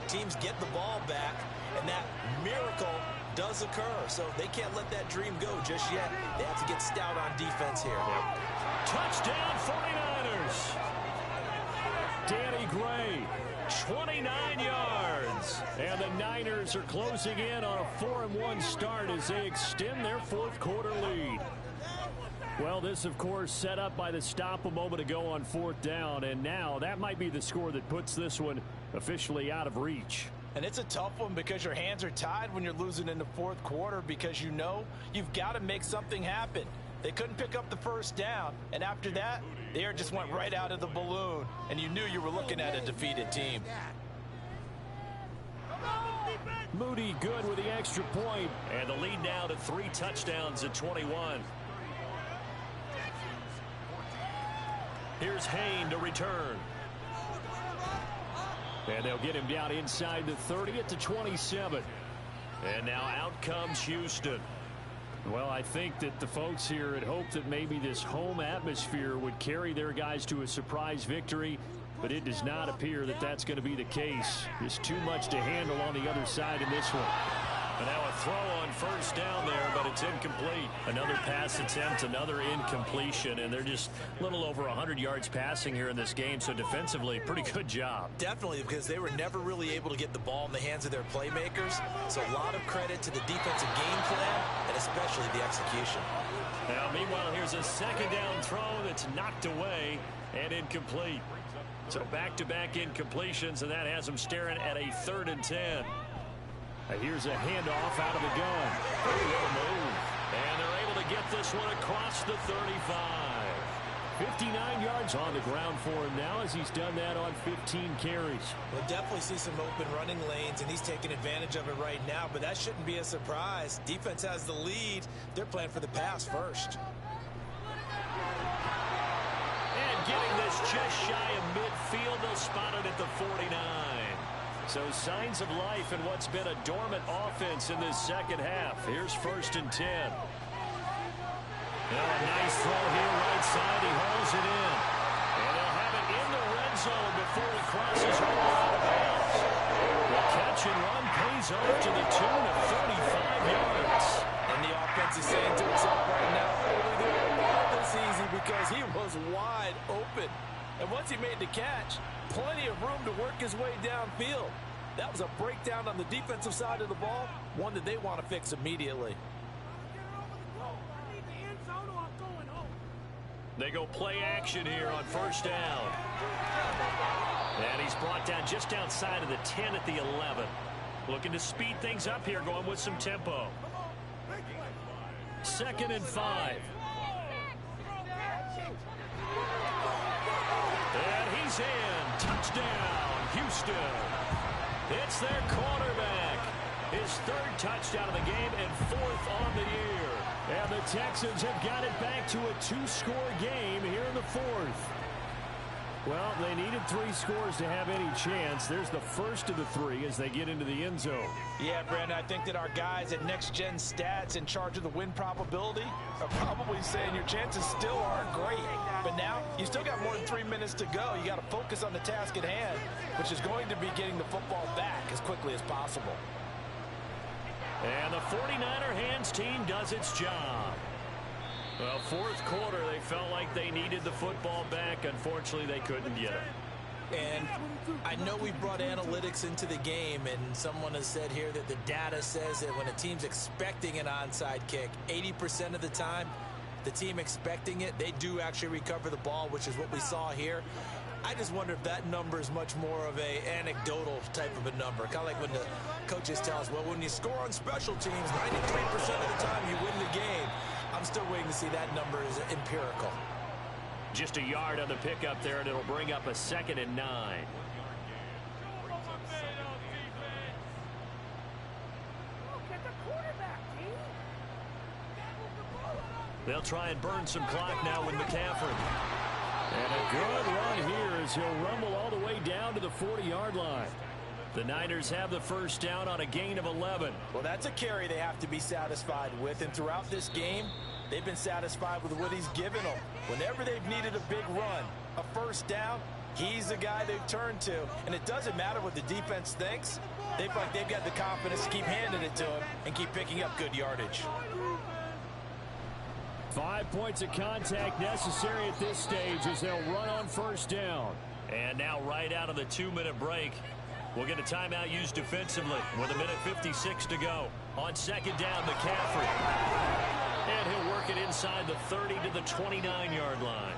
Teams get the ball back, and that miracle does occur. So they can't let that dream go just yet. They have to get stout on defense here. Yep. Touchdown 49ers. Danny Gray, 29 yards. And the Niners are closing in on a 4-1 start as they extend their 4th quarter lead. Well, this, of course, set up by the stop a moment ago on 4th down, and now that might be the score that puts this one officially out of reach. And it's a tough one because your hands are tied when you're losing in the 4th quarter, because you know you've got to make something happen. They couldn't pick up the 1st down, and after that, the air just went right out of the balloon, and you knew you were looking at a defeated team. Moody good with the extra point. And the lead now to 3 touchdowns at 21. Here's Hayne to return. And they'll get him down inside the 30 at the 27. And now out comes Houston. Well, I think that the folks here had hoped that maybe this home atmosphere would carry their guys to a surprise victory, but it does not appear that that's going to be the case. Just too much to handle on the other side in this one. And now a throw on 1st down there, but it's incomplete. Another pass attempt, another incompletion, and they're just a little over 100 yards passing here in this game, so defensively, pretty good job. Definitely, because they were never really able to get the ball in the hands of their playmakers, so a lot of credit to the defensive game plan, and especially the execution. Now, meanwhile, here's a 2nd down throw that's knocked away and incomplete. So back-to-back incompletions, and that has them staring at a 3rd and 10. Here's a handoff out of the gun. Pretty little move. And they're able to get this one across the 35. 59 yards on the ground for him now as he's done that on 15 carries. We'll definitely see some open running lanes, and he's taking advantage of it right now, but that shouldn't be a surprise. Defense has the lead. They're playing for the pass first. And getting this just shy of midfield, they'll spot it at the 49. So signs of life in what's been a dormant offense in this 2nd half. Here's 1st and 10. Now a nice throw here right side. He hauls it in. And they'll have it in the red zone before it crosses over out of bounds. The catch and run pays off to the tune of 35 yards. And the offense is saying to itself right now, they don't want this easy because he was wide open. And once he made the catch, plenty of room to work his way downfield. That was a breakdown on the defensive side of the ball, one that they want to fix immediately. They go play action here on 1st down. And he's brought down just outside of the 10 at the 11. Looking to speed things up here, going with some tempo. 2nd and 5. And he's in. Touchdown, Houston. It's their quarterback. His 3rd touchdown of the game and 4th on the year. And the Texans have got it back to a 2-score game here in the 4th. Well, they needed 3 scores to have any chance. There's the first of the 3 as they get into the end zone. Yeah, Brandon, I think that our guys at Next Gen Stats in charge of the win probability are probably saying your chances still aren't great. But now you still got more than 3 minutes to go. You got to focus on the task at hand, which is going to be getting the football back as quickly as possible. And the 49er hands team does its job. Well, fourth quarter, they felt like they needed the football back. Unfortunately, they couldn't get it. And I know we brought analytics into the game, and someone has said here that the data says that when a team's expecting an onside kick, 80% of the time, the team expecting it, they do actually recover the ball, which is what we saw here. I just wonder if that number is much more of a anecdotal type of a number. Kind of like when the coaches tell us, well, when you score on special teams, 93% of the time you win the game. I'm still waiting to see that number is empirical. Just a yard on the pickup there, and it'll bring up a 2nd and 9. They'll try and burn some clock now with McCaffrey. And a good run here as he'll rumble all the way down to the 40-yard line. The Niners have the first down on a gain of 11. Well, that's a carry they have to be satisfied with. And throughout this game, they've been satisfied with what he's given them. Whenever they've needed a big run, a first down, he's the guy they've turned to. And it doesn't matter what the defense thinks. They feel like they've got the confidence to keep handing it to him and keep picking up good yardage. 5 points of contact necessary at this stage as they'll run on first down. And now right out of the 2-minute break, we'll get a timeout used defensively with 1:56 to go. On 2nd down, McCaffrey. And he'll work it inside the 30 to the 29-yard line.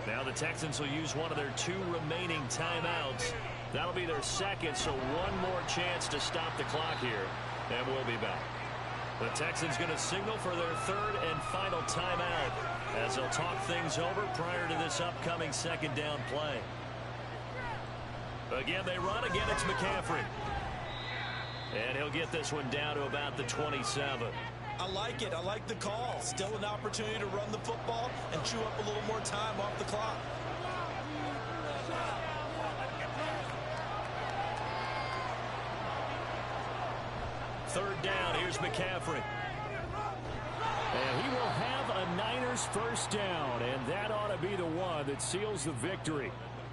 Now the Texans will use one of their 2 remaining timeouts. That'll be their 2nd, so one more chance to stop the clock here. And we'll be back. The Texans going to signal for their 3rd and final timeout as they'll talk things over prior to this upcoming 2nd down play. Again, they run. Again, it's McCaffrey. And he'll get this one down to about the 27. I like it. I like the call. Still an opportunity to run the football and chew up a little more time off the clock. Third down. Here's McCaffrey. And he will have a Niners first down, and that ought to be the one that seals the victory.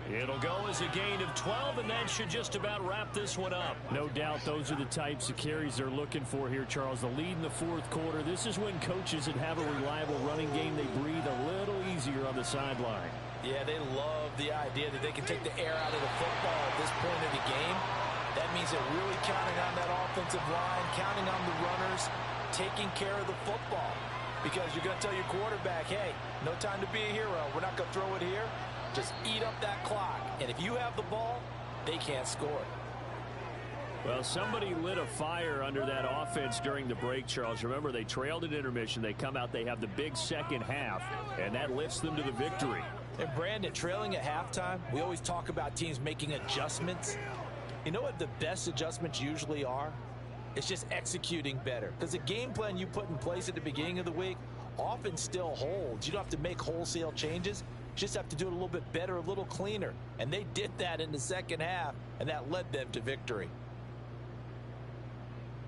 It'll go as a gain of 12, and that should just about wrap this one up. No doubt those are the types of carries they're looking for here, Charles. The lead in the fourth quarter. This is when coaches that have a reliable running game, they breathe a little easier on the sideline. Yeah, they love the idea that they can take the air out of the football at this point of the game. That means they're really counting on that offensive line, counting on the runners, taking care of the football. Because you're going to tell your quarterback, hey, no time to be a hero. We're not going to throw it here. Just eat up that clock. And if you have the ball, they can't score. Well, somebody lit a fire under that offense during the break, Charles. Remember, they trailed at intermission. They come out, they have the big second half, and that lifts them to the victory. And Brandon, trailing at halftime, we always talk about teams making adjustments. You know what the best adjustments usually are? It's just executing better. Because the game plan you put in place at the beginning of the week often still holds. You don't have to make wholesale changes. You just have to do it a little bit better, a little cleaner. And they did that in the second half, and that led them to victory.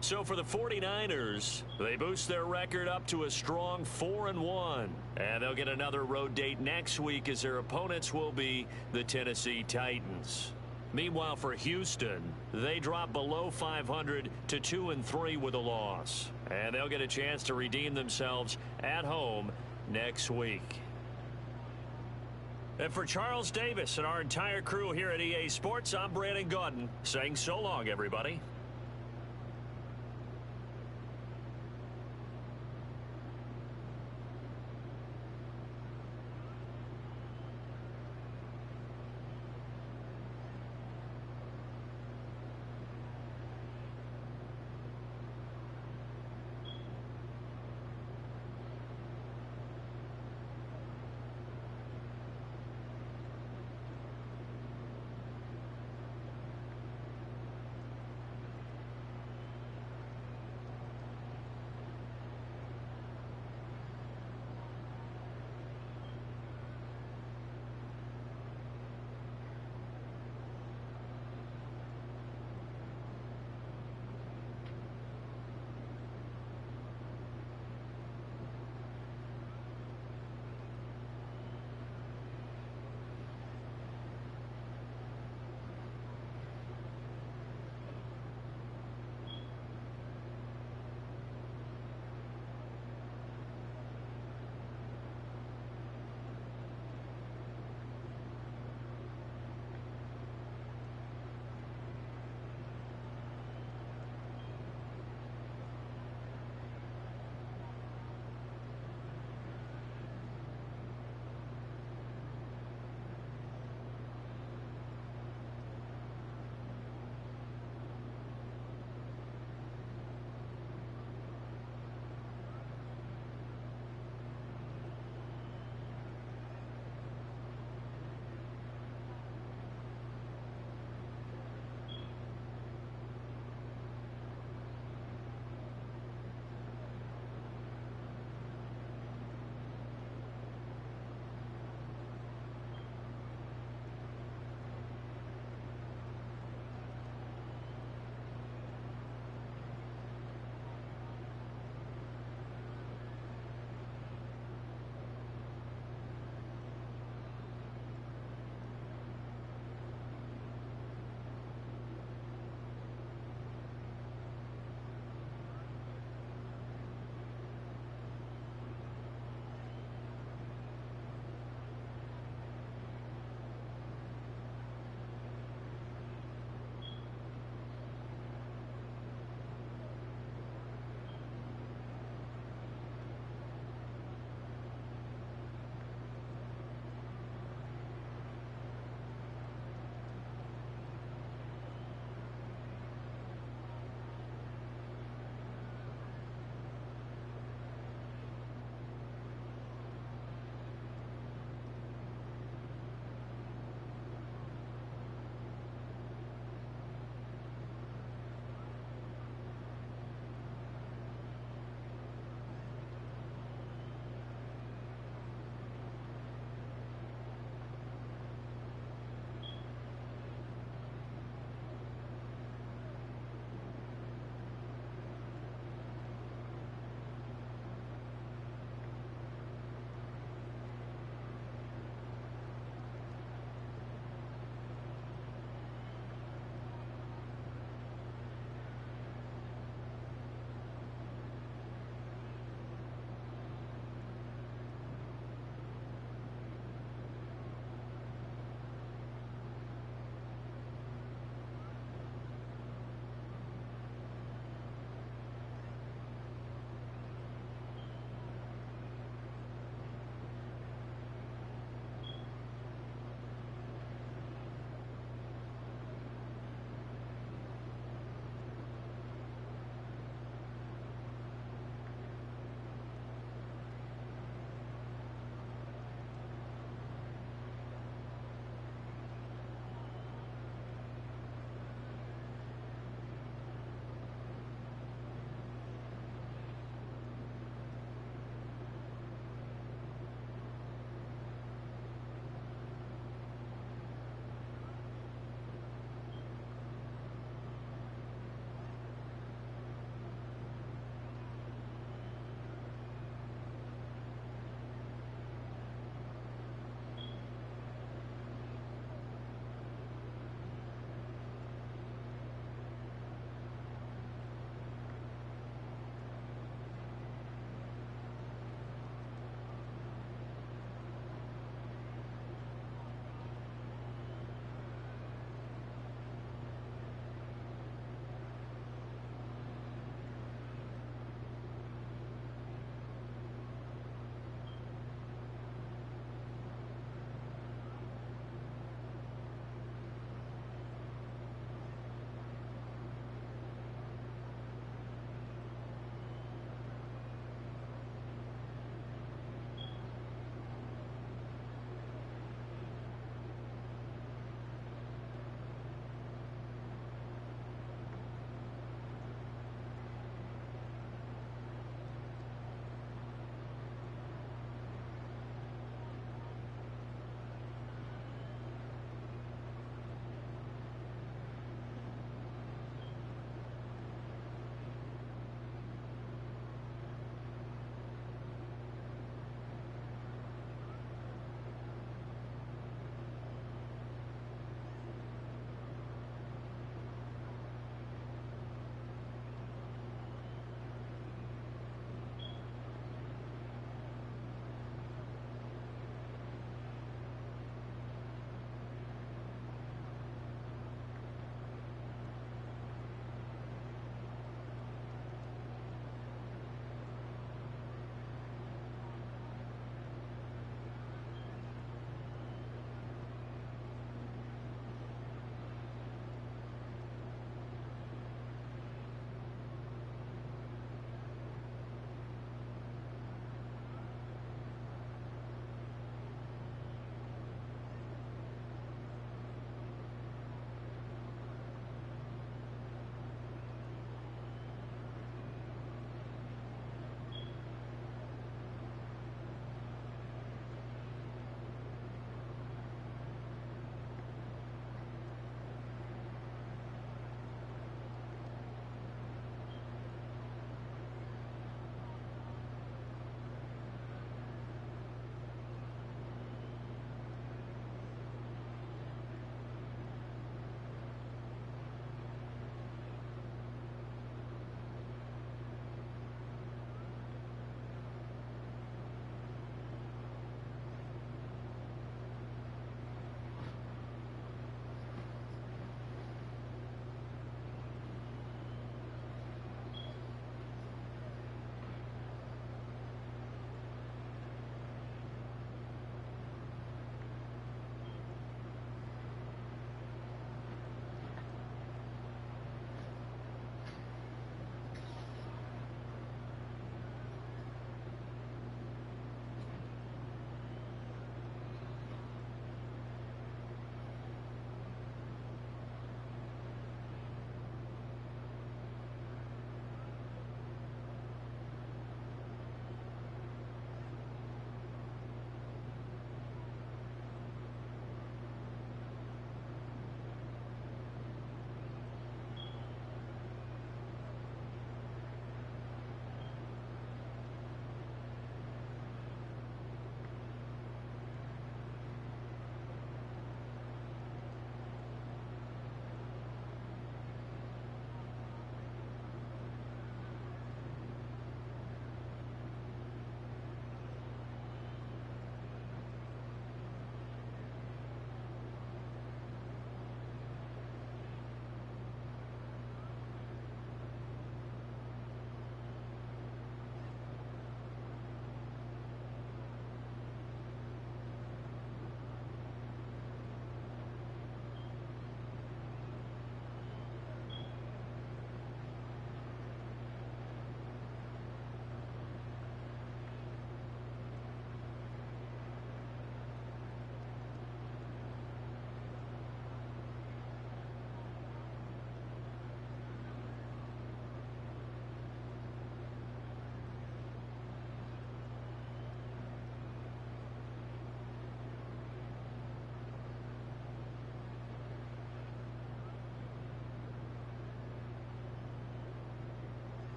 So for the 49ers, they boost their record up to a strong 4-1. And they'll get another road date next week as their opponents will be the Tennessee Titans. Meanwhile, for Houston, they drop below 500 to 2-3 with a loss. And they'll get a chance to redeem themselves at home next week. And for Charles Davis and our entire crew here at EA Sports, I'm Brandon Gaudin saying so long, everybody.